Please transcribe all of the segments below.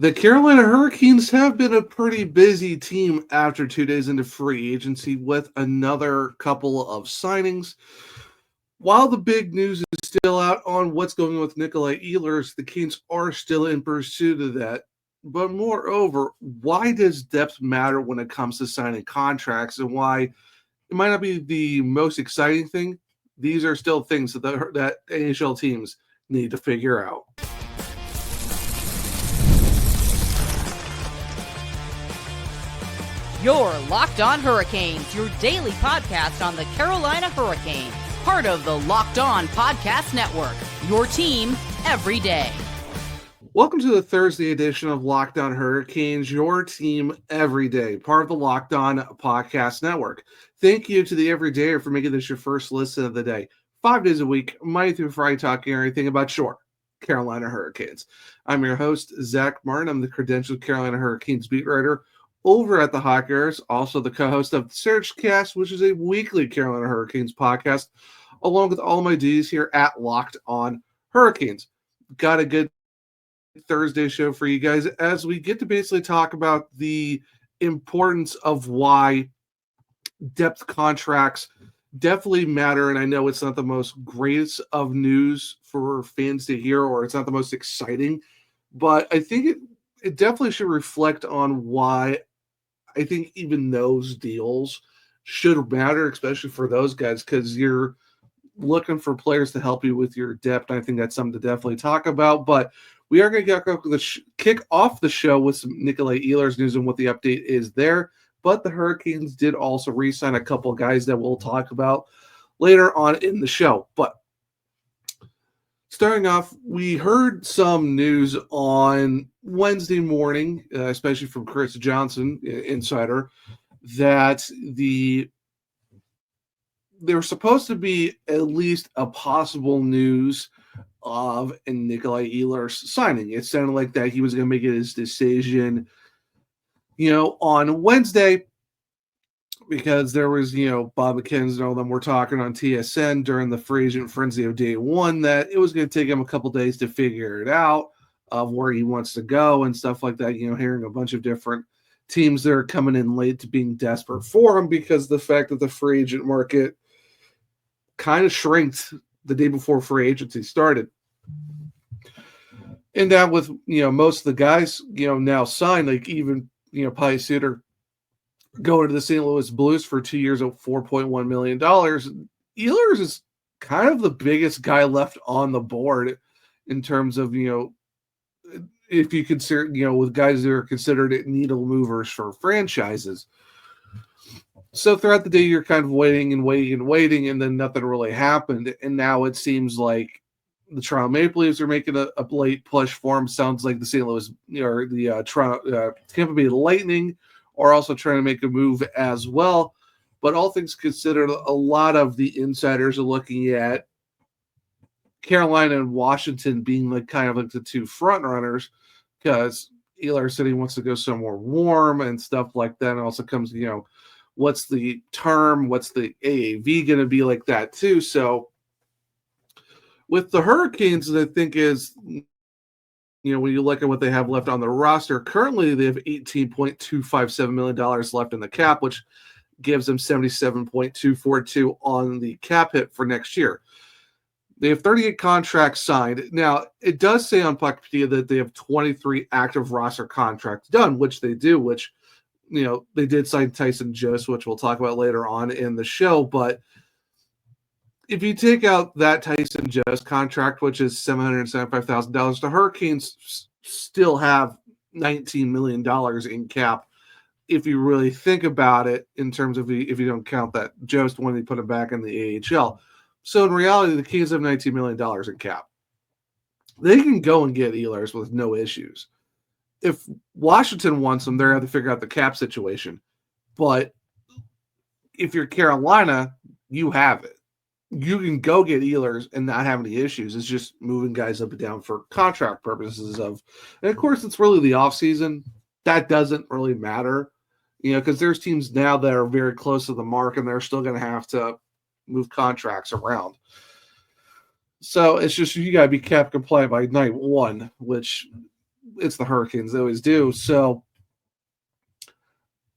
The Carolina Hurricanes have been a pretty busy team after 2 days into free agency with another couple of signings. While the big news is still out on what's going on with Nikolaj Ehlers, the Canes are still in pursuit of that. But moreover, why does depth matter when it comes to signing contracts, and why it might not be the most exciting thing? These are still things that NHL teams need to figure out. You're Locked On Hurricanes, your daily podcast on the Carolina Hurricanes, part of the Locked On Podcast Network, your team every day. Welcome to the Thursday edition of Locked On Hurricanes, your team every day, part of the Locked On Podcast Network. Thank you to the Everydayer for making this your first listen of the day. 5 days a week, Monday through Friday, talking everything about your Carolina Hurricanes. I'm your host, Zach Martin. I'm the credentialed Carolina Hurricanes beat writer over at the Hawkers, also the co-host of the SurgeCast, which is a weekly Carolina Hurricanes podcast, along with all my D's here at Locked On Hurricanes. Got a good Thursday show for you guys as we get to basically talk about the importance of why depth contracts definitely matter. And I know it's not the most greatest of news for fans to hear, or it's not the most exciting, but I think it definitely should reflect on why I think even those deals should matter, especially for those guys, because you're looking for players to help you with your depth. I think that's something to definitely talk about. But we are going to kick off the show with some Nikolaj Ehlers news and what the update is there. But the Hurricanes did also re-sign a couple of guys that we'll talk about later on in the show. But starting off, we heard some news on Wednesday morning, especially from Chris Johnson, insider, that there's supposed to be at least a possible news of a Nikolaj Ehlers signing. It sounded like that he was going to make his decision, on Wednesday, because there was, Bob McKenzie and all them were talking on TSN during the free agent frenzy of day one that it was going to take him a couple days to figure it out of where he wants to go and stuff like that. Hearing a bunch of different teams that are coming in late to being desperate for him because the fact that the free agent market kind of shrinked the day before free agency started. And that with, most of the guys, now signed, like even, Pie Suter going to the St. Louis Blues for 2 years at $4.1 million. Ehlers is kind of the biggest guy left on the board in terms of, if you consider, with guys that are considered needle movers for franchises. So throughout the day, you're kind of waiting, and then nothing really happened. And now it seems like the Toronto Maple Leafs are making a late push for him. Sounds like the St. Louis or the Tampa Bay Lightning are also trying to make a move as well. But all things considered, a lot of the insiders are looking at Carolina and Washington being kind of the two front runners, because Ehlers said he wants to go somewhere warm and stuff like that. And also comes, what's the term? What's the AAV going to be like that too? So with the Hurricanes, I think is, when you look at what they have left on the roster, currently they have $18.257 million left in the cap, which gives them $77.242 on the cap hit for next year. They have 38 contracts signed. Now, it does say on Puckpedia that they have 23 active roster contracts done, which they do, which, they did sign Tyson Jost, which we'll talk about later on in the show. But if you take out that Tyson Jost contract, which is $775,000, the Hurricanes still have $19 million in cap, if you really think about it, in terms of if you don't count that Jost when they put him back in the AHL. So in reality, the Canes have $19 million in cap. They can go and get Ehlers with no issues. If Washington wants them, they're going to have to figure out the cap situation. But if you're Carolina, you have it. You can go get Ehlers and not have any issues. It's just moving guys up and down for contract purposes and of course, it's really the offseason. That doesn't really matter, because there's teams now that are very close to the mark and they're still going to have to move contracts around. So it's just, you got to be cap compliant by night one, which it's the Hurricanes. They always do. So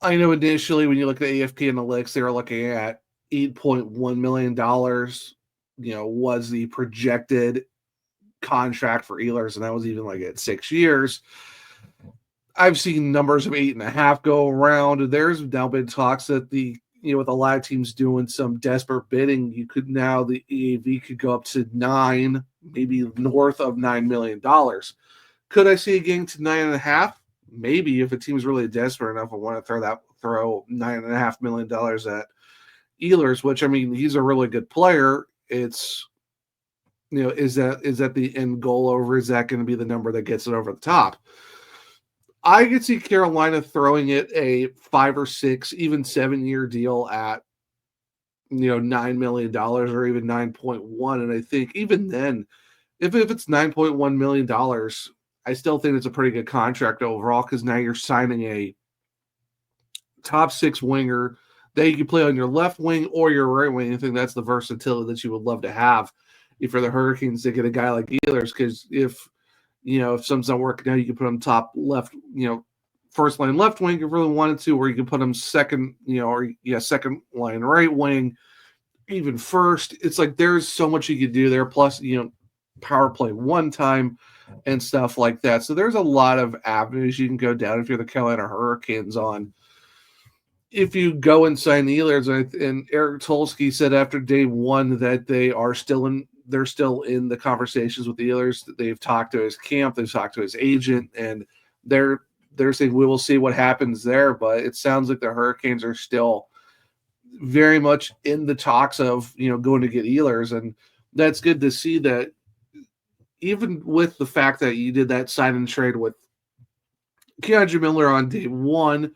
I know initially when you look at AFP Analytics, they were looking at $8.1 million, was the projected contract for Ehlers, and that was even like at 6 years. I've seen numbers of 8.5 go around. There's now been talks that with a lot of teams doing some desperate bidding, the EAV could go up to 9, maybe north of $9 million. Could I see it getting to 9.5? Maybe, if a team's really desperate enough and want to throw $9.5 million at Ehlers, which, I mean, he's a really good player. It's, is that the end goal, or is that going to be the number that gets it over the top? I could see Carolina throwing it a 5 or 6, even 7-year deal at, $9 million or even 9.1. And I think even then, if it's $9.1 million, I still think it's a pretty good contract overall, because now you're signing a top 6 winger that you can play on your left wing or your right wing. I think that's the versatility that you would love to have if you're the Hurricanes to get a guy like Ehlers, because if something's not working out, you can put him top left, first line left wing if you really wanted to, or you can put him second line right wing, even first. It's like there's so much you could do there. Plus, power play one time and stuff like that. So there's a lot of avenues you can go down if you're the Carolina Hurricanes on. If you go and sign Ehlers, and Eric Tulsky said after day one that they're still in the conversations with the Ehlers. They've talked to his camp, they've talked to his agent, and they're saying we will see what happens there. But it sounds like the Hurricanes are still very much in the talks of going to get Ehlers, and that's good to see that. Even with the fact that you did that sign and trade with Keandre Miller on day one,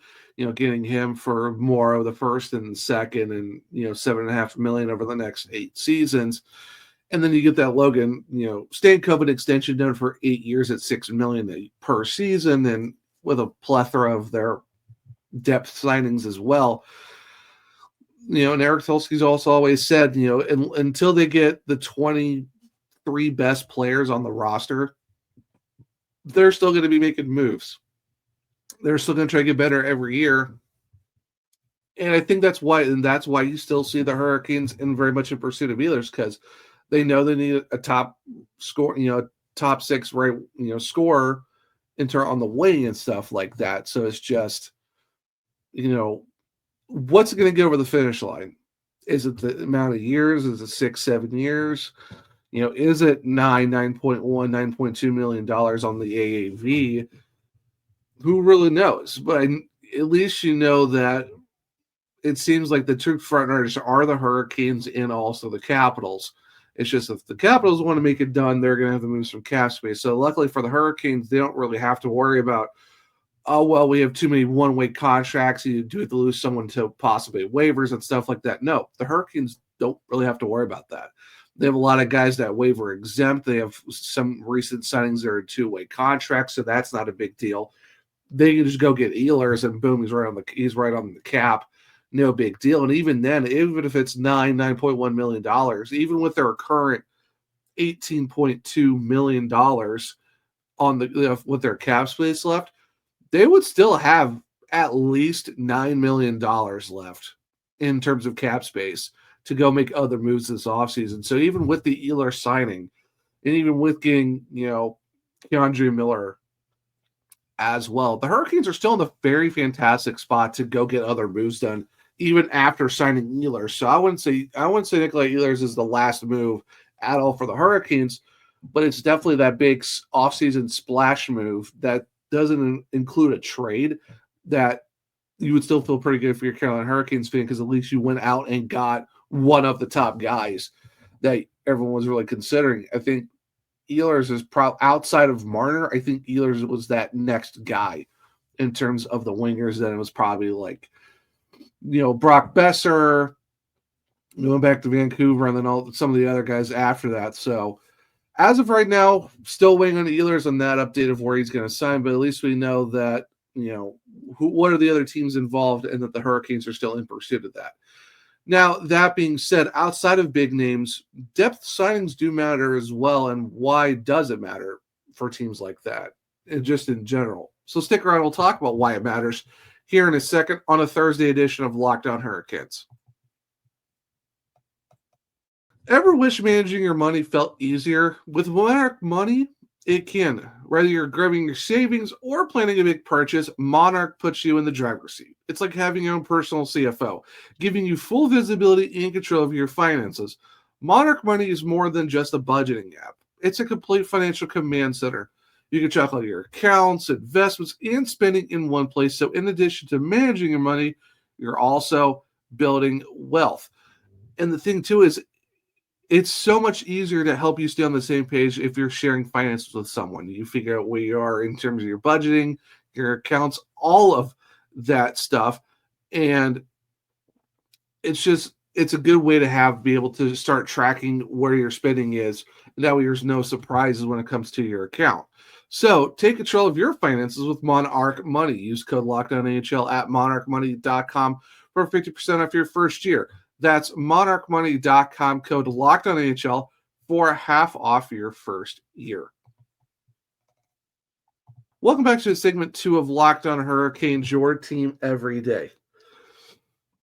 getting him for more of the first and second, and $7.5 million over the next 8 seasons. And then you get that Logan, Stankoven extension done for 8 years at $6 million per season, and with a plethora of their depth signings as well. And Eric Tulsky's also always said, until they get the 23 best players on the roster, they're still going to be making moves. They're still going to try to get better every year. And I think that's why you still see the Hurricanes very much in pursuit of Ehlers, because they know they need a top score, top 6 right, scorer on the wing and stuff like that. So it's just, what's it going to get over the finish line? Is it the amount of years? Is it 6, 7 years? Is it $9.1, $9.2 million on the AAV? Who really knows? But at least that it seems like the two frontrunners are the Hurricanes and also the Capitals. It's just if the Capitals want to make it done, they're going to have to move some cap space. So luckily for the Hurricanes, they don't really have to worry about, we have too many one-way contracts. You do have to lose someone to possibly waivers and stuff like that. No, the Hurricanes don't really have to worry about that. They have a lot of guys that waiver exempt. They have some recent signings that are 2-way contracts, so that's not a big deal. They can just go get Ehlers, and boom, he's right on the cap. No big deal. And even then, even if it's $9.1 million, even with their current $18.2 million on with their cap space left, they would still have at least $9 million left in terms of cap space to go make other moves this offseason. So even with the Ehlers signing, and even with getting, Keandre Miller as well, the Hurricanes are still in the very fantastic spot to go get other moves done, even after signing Ehlers. So I wouldn't say Nikolaj Ehlers is the last move at all for the Hurricanes, but it's definitely that big offseason splash move that doesn't include a trade that you would still feel pretty good for your Carolina Hurricanes fan, because at least you went out and got one of the top guys that everyone was really considering. I think Ehlers is outside of Marner. I think Ehlers was that next guy in terms of the wingers. Then it was probably like, Brock Besser, going back to Vancouver, and then some of the other guys after that. So as of right now, still waiting on Ehlers on that update of where he's going to sign, but at least we know that, what are the other teams involved, and that the Hurricanes are still in pursuit of that. Now, that being said, outside of big names, depth signings do matter as well. And why does it matter for teams like that? and just in general. So stick around. We'll talk about why it matters here in a second on a Thursday edition of Locked On Hurricanes. Ever wish managing your money felt easier? With Monarch Money, it can. Whether you're grabbing your savings or planning a big purchase, Monarch puts you in the driver's seat. It's like having your own personal CFO, giving you full visibility and control of your finances. Monarch Money is more than just a budgeting app. It's a complete financial command center. You can check out your accounts, investments, and spending in one place. So in addition to managing your money, you're also building wealth. And the thing too is, it's so much easier to help you stay on the same page if you're sharing finances with someone. You figure out where you are in terms of your budgeting, your accounts, all of that stuff. And it's a good way to be able to start tracking where your spending is. And that way there's no surprises when it comes to your account. So take control of your finances with Monarch Money. Use code LOCKDOWNNHL at monarchmoney.com for 50% off your first year. That's monarchmoney.com, code LOCKDOWNNHL for half off your first year. Welcome back to segment 2 of Locked On Hurricanes, your team every day.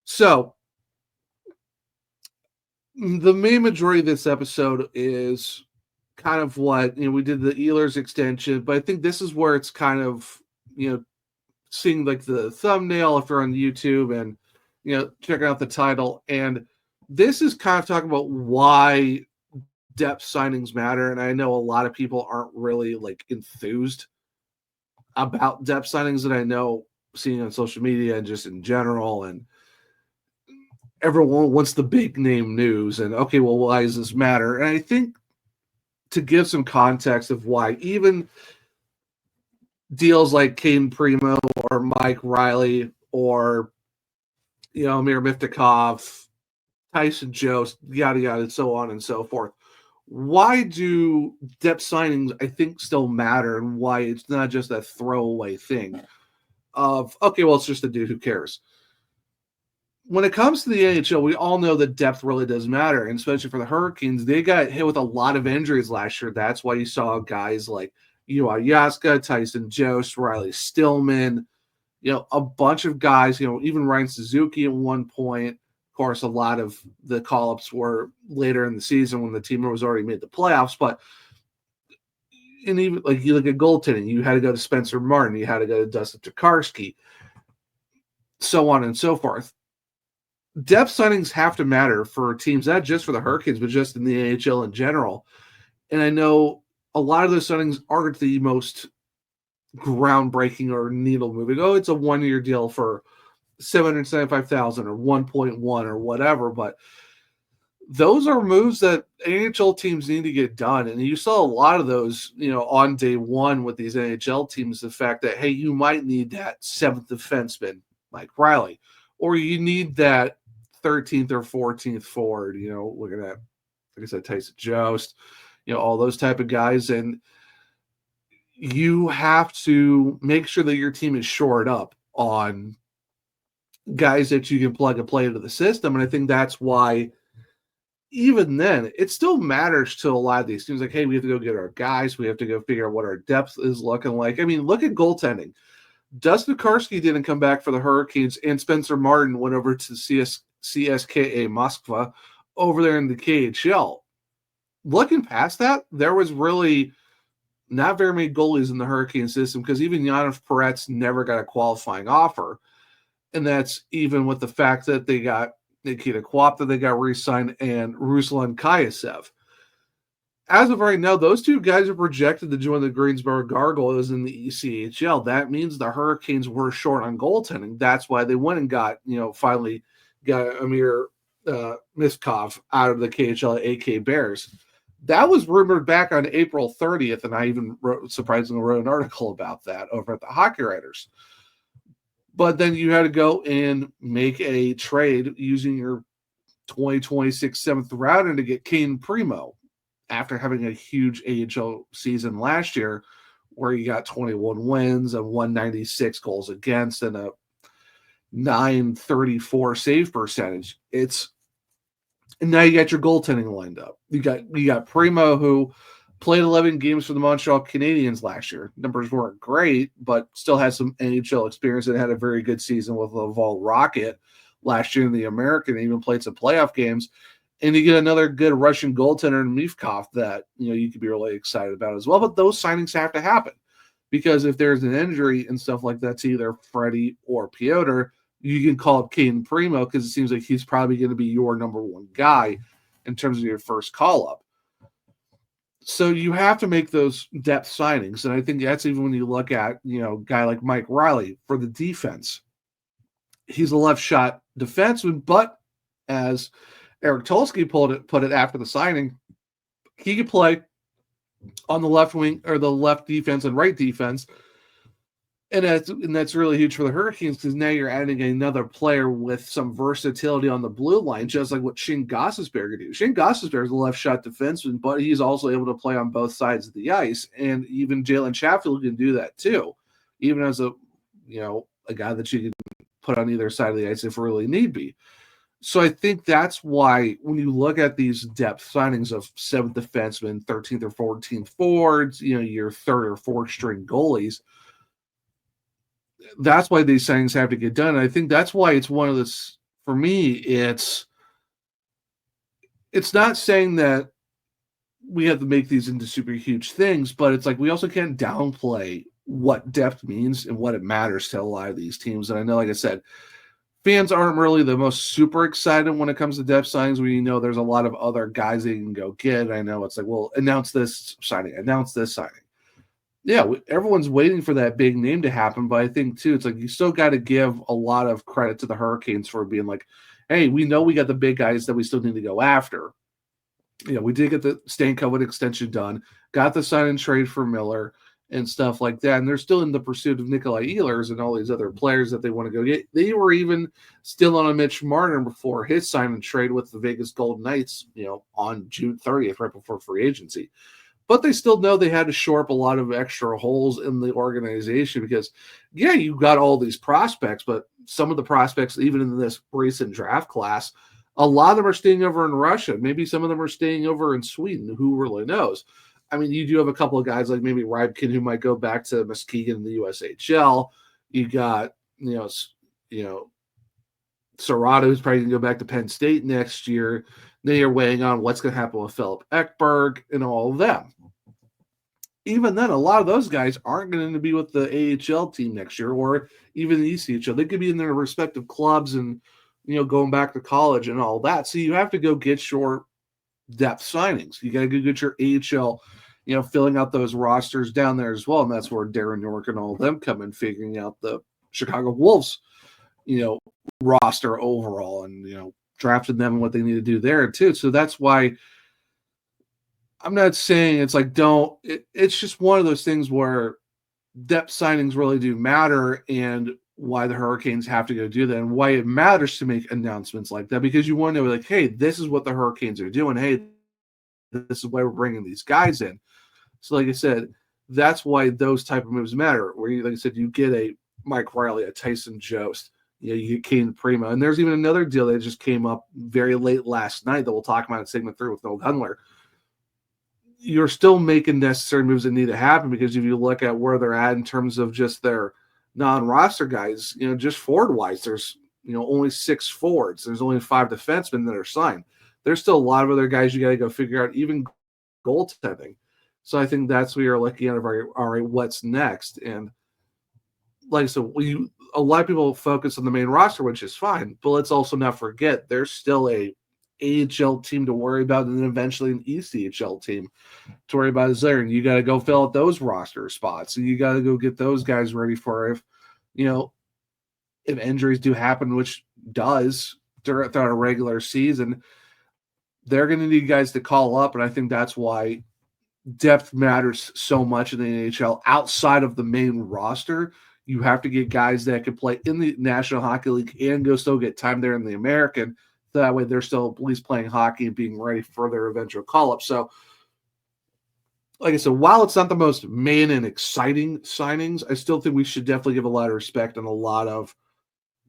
So, the main majority of this episode is kind of what, we did the Ehlers extension, but I think this is where it's kind of, seeing like the thumbnail if you're on YouTube and, checking out the title. And this is kind of talking about why depth signings matter. And I know a lot of people aren't really like enthused about depth signings that I know seeing on social media and just in general. And everyone wants the big name news and, okay, well, why does this matter? And I think to give some context of why even deals like Caden Primo or Mike Riley or, Amir Miftakov, Tyson Jost, yada, yada, and so on and so forth. Why do depth signings, I think, still matter, and why it's not just a throwaway thing of, okay, well, it's just a dude, who cares? When it comes to the NHL, we all know that depth really does matter, and especially for the Hurricanes, they got hit with a lot of injuries last year. That's why you saw guys like Yaska, Tyson Jost, Riley Stillman, a bunch of guys, even Ryan Suzuki at one point. Of course, a lot of the call-ups were later in the season when the team was already made the playoffs. But and even like you look at goaltending, you had to go to Spencer Martin, you had to go to Dustin Tokarski, so on and so forth. Depth signings have to matter for teams, not just for the Hurricanes, but just in the AHL in general. And I know a lot of those signings aren't the most groundbreaking or needle moving. Oh, it's a 1-year deal for $775,000 or 1.1 or whatever, but those are moves that NHL teams need to get done. And you saw a lot of those, on day one with these NHL teams, the fact that, hey, you might need that 7th defenseman like Riley, or you need that 13th or 14th forward, looking at, like I said, Tyson Jost, all those type of guys. And you have to make sure that your team is shored up on guys that you can plug and play into the system. And I think that's why even then it still matters to a lot of these teams. Like, hey, we have to go get our guys. We have to go figure out what our depth is looking like. I mean, look at goaltending. Dustin Tokarski didn't come back for the Hurricanes, and Spencer Martin went over to CSKA Moskva over there in the KHL. Looking past that, there was really not very many goalies in the Hurricane system, because even Yanov Peretz never got a qualifying offer. And that's even with the fact that they got Nikita Kwap, that they got re-signed, and Ruslan Kayasev. As of right now, those two guys are projected to join the Greensboro Gargoyles in the ECHL. That means the Hurricanes were short on goaltending. That's why they went and got, finally got Amir Miskov out of the KHL AK Bears. That was rumored back on April 30th, and I even surprisingly wrote an article about that over at the Hockey Writers. But then you had to go and make a trade using your 2026 7th rounder to get Caden Primo after having a huge AHL season last year where he got 21 wins and 196 goals against and a 934 save percentage. And now you got your goaltending lined up. You got Primo, who Played 11 games for the Montreal Canadiens last year. Numbers weren't great, but still had some NHL experience and had a very good season with Laval Rocket last year in the American. Even played some playoff games. And you get another good Russian goaltender in Mifkov that you could be really excited about as well. But those signings have to happen because if there's an injury and stuff like that to either Freddie or Piotr, you can call up Caden Primo because it seems like he's probably going to be your number one guy in terms of your first call up. So you have to make those depth signings. And I think that's even when you look at, a guy like Mike Riley for the defense. He's a left shot defenseman, but as Eric Tulsky put it after the signing, he could play on the left wing or the left defense and right defense. And that's really huge for the Hurricanes because now you're adding another player with some versatility on the blue line, just like what Shane Gostisbehere could do. Shane Gostisbehere is a left shot defenseman, but he's also able to play on both sides of the ice. And even Jalen Chatfield can do that too, even as a guy that you can put on either side of the ice if really need be. So I think that's why when you look at these depth signings of 7th defensemen, 13th or 14th forwards, your 3rd or 4th string goalies, that's why these signings have to get done. And I think that's why it's one of this, for me, it's not saying that we have to make these into super huge things, but it's like we also can't downplay what depth means and what it matters to a lot of these teams. And I know, like I said, fans aren't really the most super excited when it comes to depth signings when there's a lot of other guys they can go get. I know it's like, well, announce this signing. Yeah, everyone's waiting for that big name to happen, but I think, too, it's like you still got to give a lot of credit to the Hurricanes for being like, hey, we know we got the big guys that we still need to go after. We did get the Stankoven extension done, got the sign and trade for Miller and stuff like that, and they're still in the pursuit of Nikolaj Ehlers and all these other players that they want to go get. They were even still on a Mitch Marner before his sign and trade with the Vegas Golden Knights, on June 30th, right before free agency. But they still know they had to shore up a lot of extra holes in the organization because, yeah, you got all these prospects, but some of the prospects, even in this recent draft class, a lot of them are staying over in Russia. Maybe some of them are staying over in Sweden. Who really knows? I mean, you do have a couple of guys like maybe Rybkin who might go back to Muskegon in the USHL. You got, Serrato, who's probably going to go back to Penn State next year. Then you're weighing on what's going to happen with Philip Ekberg and all of them. Even then, a lot of those guys aren't going to be with the AHL team next year or even the ECHL. They could be in their respective clubs and, going back to college and all that. So you have to go get your depth signings. You got to go get your AHL, filling out those rosters down there as well. And that's where Darren York and all of them come in, figuring out the Chicago Wolves, roster overall and, drafting them and what they need to do there too. So that's why I'm not saying it's like it's just one of those things where depth signings really do matter and why the Hurricanes have to go do that and why it matters to make announcements like that because you want to know like, hey, this is what the Hurricanes are doing. Hey, this is why we're bringing these guys in. So like I said, that's why those type of moves matter. Where you, like I said, you get a Mike Riley, a Tyson Jost, you get Caden Primo. And there's even another deal that just came up very late last night that we'll talk about in segment 3 with Noel Gunler. You're still making necessary moves that need to happen because if you look at where they're at in terms of just their non-roster guys, just forward-wise, there's, only 6 forwards. There's only 5 defensemen that are signed. There's still a lot of other guys you got to go figure out, even goaltending. So I think that's where you're looking at, all right, what's next? And like I said, a lot of people focus on the main roster, which is fine, but let's also not forget there's still a AHL team to worry about and then eventually an ECHL team to worry about is there. And you got to go fill out those roster spots. And you got to go get those guys ready for if injuries do happen, which does throughout a regular season, they're going to need guys to call up. And I think that's why depth matters so much in the NHL outside of the main roster. You have to get guys that can play in the National Hockey League and go still get time there in the American. So that way they're still at least playing hockey and being ready for their eventual call-up. So, like I said, while it's not the most main and exciting signings, I still think we should definitely give a lot of respect and a lot of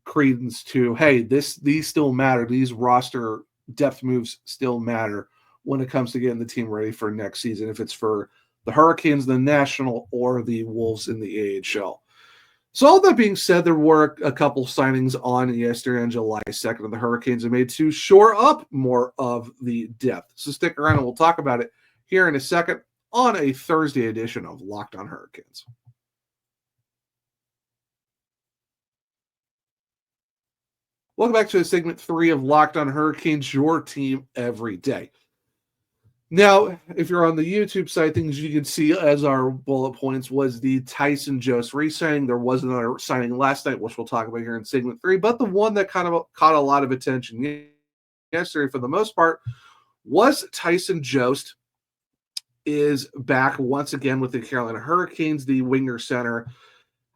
credence to, hey, these still matter. These roster depth moves still matter when it comes to getting the team ready for next season, if it's for the Hurricanes, the National, or the Wolves in the AHL. So all that being said, there were a couple signings on yesterday on July 2nd, and the Hurricanes have made to shore up more of the depth. So stick around and we'll talk about it here in a second on a Thursday edition of Locked on Hurricanes. Welcome back to segment 3 of Locked on Hurricanes, your team every day. Now, if you're on the YouTube side, things you can see as our bullet points was the Tyson Jost re-signing. There was another signing last night, which we'll talk about here in segment 3, but the one that kind of caught a lot of attention yesterday for the most part was Tyson Jost is back once again with the Carolina Hurricanes. The winger center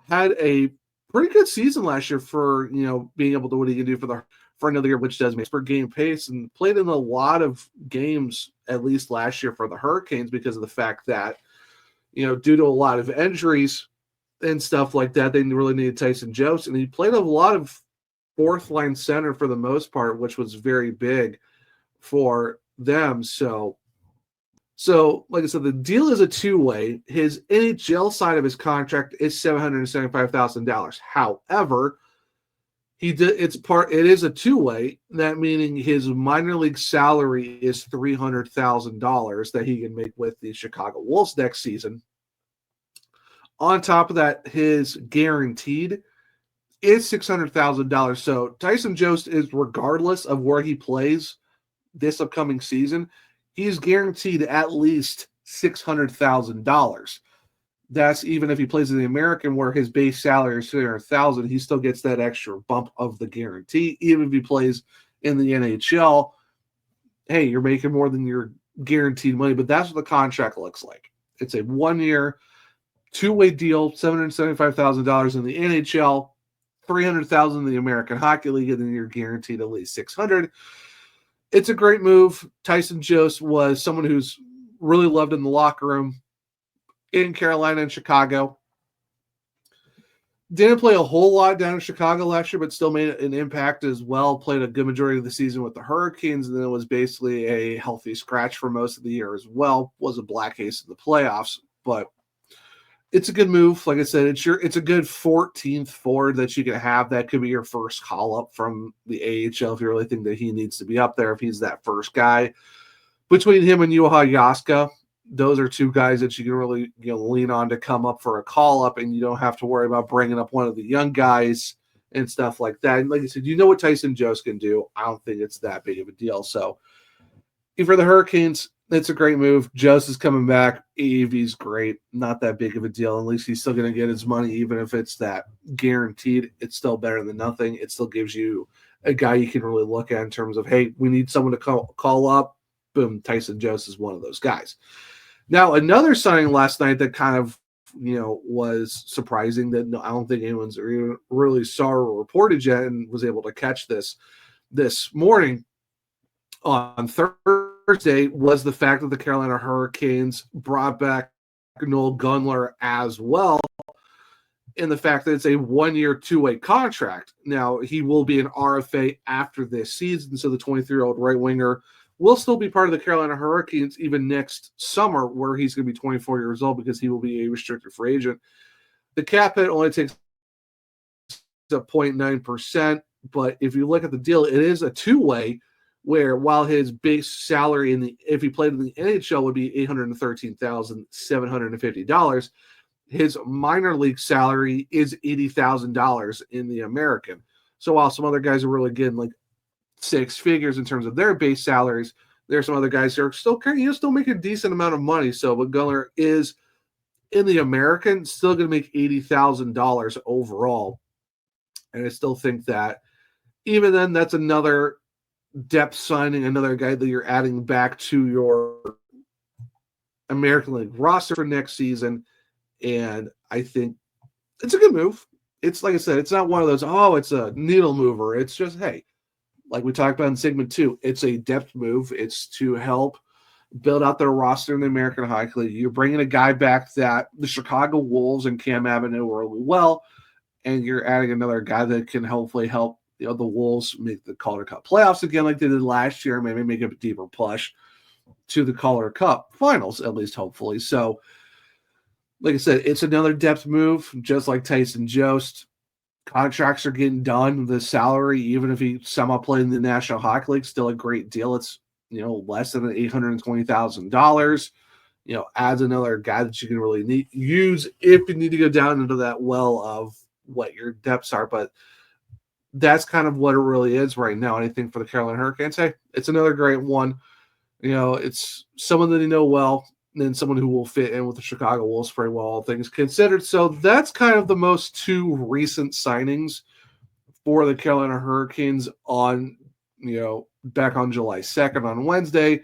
had a pretty good season last year for, being able to what he can do for another year, which does make per game pace, and played in a lot of games, at least last year for the Hurricanes, because of the fact that, due to a lot of injuries and stuff like that, they really needed Tyson Jost, and he played a lot of fourth line center for the most part, which was very big for them. So like I said, the deal is a two-way. His NHL side of his contract is $775,000. However, it is a two-way. That meaning his minor league salary is $300,000 that he can make with the Chicago Wolves next season. On top of that, his guaranteed is $600,000. So Tyson Jost is, regardless of where he plays this upcoming season, he's guaranteed at least $600,000. That's even if he plays in the American, where his base salary is $300,000, he still gets that extra bump of the guarantee. Even if he plays in the NHL, hey, you're making more than your guaranteed money, but that's what the contract looks like. It's a 1-year, two-way deal, $775,000 in the NHL, $300,000 in the American Hockey League, and then you're guaranteed at least $600,000. It's a great move. Tyson Jost was someone who's really loved in the locker room in Carolina and Chicago. Didn't play a whole lot down in Chicago last year, but still made an impact as well. Played a good majority of the season with the Hurricanes, and then it was basically a healthy scratch for most of the year as well. Was a black ace in the playoffs, but it's a good move. Like I said, it's a good 14th forward that you can have. That could be your first call up from the AHL if you really think that he needs to be up there. If he's that first guy, between him and Juha Jaska, those are two guys that you can really lean on to come up for a call up, and you don't have to worry about bringing up one of the young guys and stuff like that. And like I said, what Tyson Jost can do. I don't think it's that big of a deal. So if for the Hurricanes, it's a great move. Jost is coming back. AAV's great. Not that big of a deal. At least he's still going to get his money, even if it's that guaranteed. It's still better than nothing. It still gives you a guy you can really look at in terms of, hey, we need someone to call up. Boom, Tyson Jost is one of those guys. Now, another signing last night that kind of, was surprising that I don't think anyone's really saw or reported yet and was able to catch this morning on Thursday was the fact that the Carolina Hurricanes brought back Noel Gunler as well, in the fact that it's a 1-year, two-way contract. Now, he will be an RFA after this season, so the 23-year-old right winger will still be part of the Carolina Hurricanes even next summer, where he's going to be 24 years old because he will be a restricted free agent. The cap hit only takes up 0.9%, but if you look at the deal, it is a two-way, where while his base salary if he played in the NHL would be $813,750, his minor league salary is $80,000 in the American. So while some other guys are really getting like six figures in terms of their base salaries, there's some other guys who are still make a decent amount of money. So but Gunler is in the American still going to make $80,000 overall. And I still think that even then, that's another depth signing, another guy that you're adding back to your American League roster for next season. And I think it's a good move. It's like I said, it's not one of those, it's a needle mover. It's just, hey, like we talked about in segment 2, it's a depth move. It's to help build out their roster in the American Hockey League. You're bringing a guy back that the Chicago Wolves and Cam Avenue were really well, and you're adding another guy that can hopefully help the Wolves make the Calder Cup playoffs again like they did last year, maybe make a deeper push. to the Calder Cup finals, at least hopefully. So, like I said, it's another depth move, just like Tyson Jost. Contracts are getting done. The salary, even if he somehow played in the National Hockey League, still a great deal. It's less than $820,000. Adds another guy that you can really use if you need to go down into that well of what your depths are. But that's kind of what it really is right now. And I think for the Carolina Hurricanes, hey, it's another great one. It's someone that they know well, and then someone who will fit in with the Chicago Wolves pretty well, all things considered. So that's kind of the most two recent signings for the Carolina Hurricanes on, back on July 2nd on Wednesday.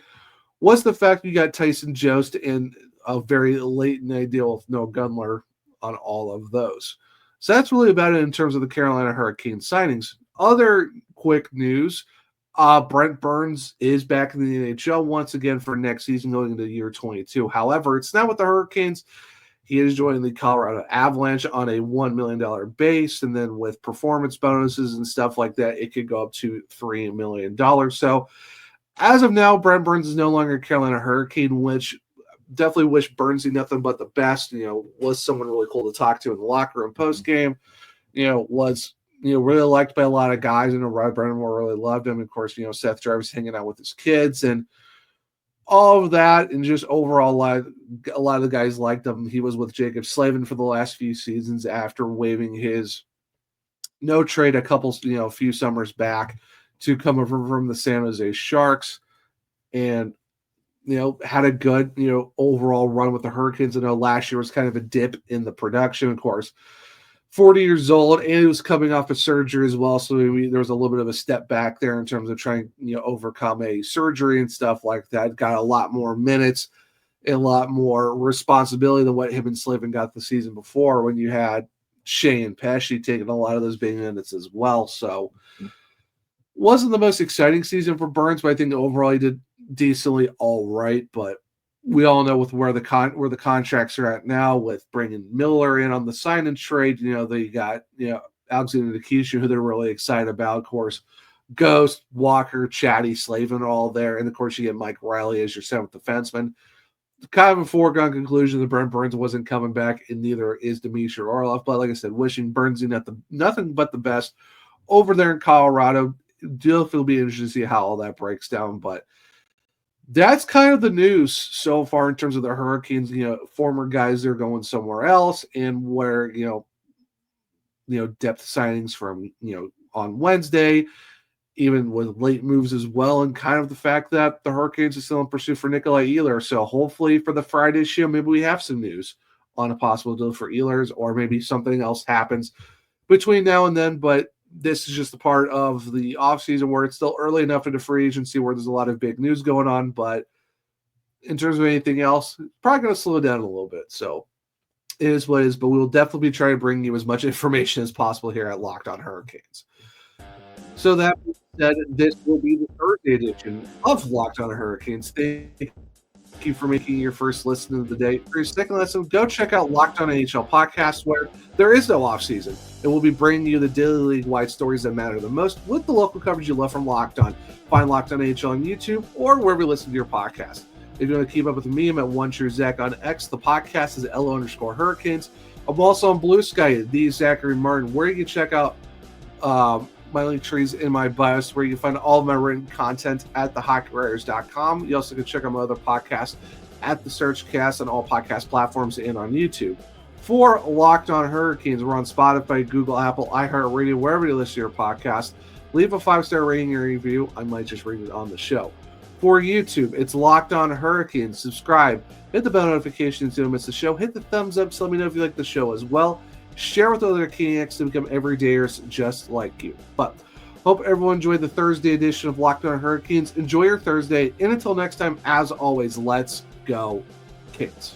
Was the fact you got Tyson Jost and a very late night deal with Noah Gunler on all of those. So that's really about it in terms of the Carolina Hurricanes signings. Other quick news, Brent Burns is back in the NHL once again for next season going into year 22. However, it's not with the Hurricanes. He is joining the Colorado Avalanche on a $1 million base, and then with performance bonuses and stuff like that, it could go up to $3 million. So as of now, Brent Burns is no longer a Carolina Hurricane, which definitely wish Burnsy nothing but the best. Was someone really cool to talk to in the locker room post game. Was really liked by a lot of guys. Rod Brennamore really loved him. Of course, Seth Jarvis hanging out with his kids and all of that, and just overall, a lot of the guys liked him. He was with Jacob Slavin for the last few seasons after waiving his no trade a few summers back to come over from the San Jose Sharks, and had a good overall run with the Hurricanes. I know last year was kind of a dip in the production, of course. 40 years old, and he was coming off a surgery as well, so there was a little bit of a step back there in terms of trying overcome a surgery and stuff like that. Got a lot more minutes, a lot more responsibility than what him and Slavin got the season before, when you had Shea and Pesci taking a lot of those big minutes as well. So wasn't the most exciting season for Burns, but I think overall he did decently all right. But we all know with where the contracts are at now, with bringing Miller in on the sign and trade, they got Alexander Nikishin, who they're really excited about. Of course, Ghost, Walker, Chatty, Slavin are all there, and of course you get Mike Riley as your seventh defenseman. Kind of a foregone conclusion that Brent Burns wasn't coming back, and neither is Dmitry Orlov. But like I said, wishing Burns nothing but the best over there in Colorado. It'll be interesting to see how all that breaks down, but that's kind of the news so far in terms of the Hurricanes. Former guys that are going somewhere else, and where depth signings from on Wednesday, even with late moves as well, and kind of the fact that the Hurricanes are still in pursuit for Nikolaj Ehlers. So hopefully for the Friday show, maybe we have some news on a possible deal for Ehlers, or maybe something else happens between now and then. But this is just a part of the offseason where it's still early enough into free agency where there's a lot of big news going on. But in terms of anything else, it's probably going to slow down a little bit. So it is what it is, but we will definitely be trying to bring you as much information as possible here at Locked On Hurricanes. So that being said, this will be the Thursday edition of Locked On Hurricanes. Thank you for making your first listen of the day. For your second listen, go check out Locked On NHL podcast, where there is no offseason, and we'll be bringing you the daily league-wide stories that matter the most with the local coverage you love from Locked On. Find Locked On NHL on YouTube or wherever you listen to your podcast. If you want to keep up with me, I'm at OneTrueZach on X. The podcast is @LO_Hurricanes. I'm also on Blue Sky, the Zachary Martin, where you can check out my link trees in my bios, where you can find all of my written content at thehockeywriters.com. You also can check out my other podcasts at the Searchcast on all podcast platforms and on YouTube. For Locked On Hurricanes, we're on Spotify, Google, Apple, iHeartRadio, wherever you listen to your podcast. Leave a 5-star rating and review. I might just read it on the show. For YouTube, it's Locked On Hurricanes. Subscribe, hit the bell notification so you don't miss the show. Hit the thumbs up so let me know if you like the show as well. Share with other Caniacs to become everydayers just like you. But hope everyone enjoyed the Thursday edition of Locked On Hurricanes. Enjoy your Thursday, and until next time, as always, let's go Canes.